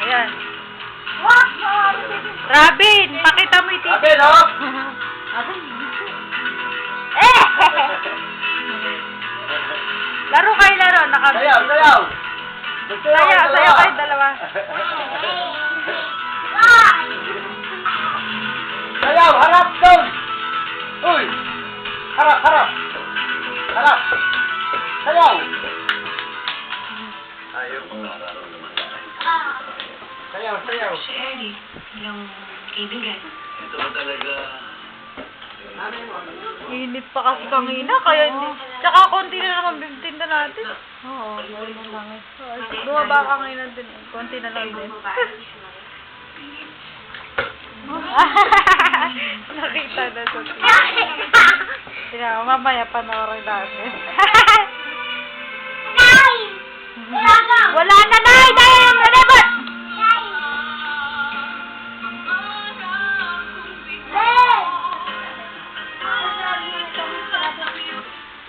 Ayan. Robin, pakita mo yung titi. Robin, oh! Laro kayo, laro. Sayaw, sayaw! Sayaw kayo dalawa. Sayaw, harap doon! Uy! Harap, harap! Harap! Sayaw! Ayaw ko nararamdaman na. Sayaw, sayaw! Si Ellie, yung kaibigan. Ito ba talaga? Init pa kasi kangina, kaya hindi. Tsaka konti na naman bimtinda natin. Oo, ano lang eh. Bumaba kangina din. Konti na lang din. Nakita na sa tingnan, mamaya panoorin natin. Wala na, Nay! Nay! Relevant!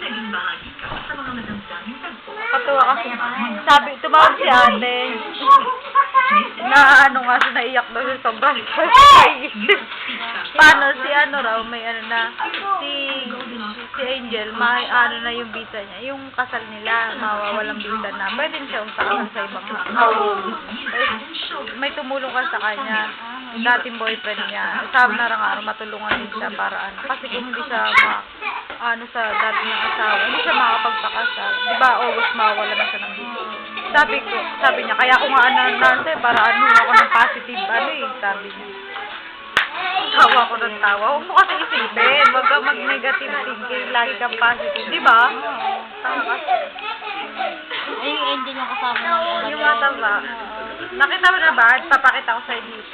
Naging bahagi ka sa mga madamdaming tagpo. Katuwa kasi. Sabi, tumawag si ate. Na ano nga siya, naiyak daw siya sobrang. Paano si ano raw, may ano na, si Angel, may ano na yung visa niya. Yung kasal nila, mawawalang visa na. Pwede siya umpakasal sa ibang may tumulong ka sa kanya. Yung dating boyfriend niya. Sabi na lang araw, matulungan din siya para ano. Kasi kung hindi siya ano sa dating ng asawa, hindi siya makapagpakasal. Diba, August mawawala na siya ng visa. Sabi niya, kaya ako nga nanay para ano ako ng positive ano eh, sabi niya. Tawa ko ng tawa. Huwag mo kasi isipin. Huwag ka mag-negative thinking. Lagi kang positive. Di ba? Tama kasi. Ay, yung Angel yung kasama mo. Yung mataba. Nakita mo na ba? Papakita ko sa'yo dito.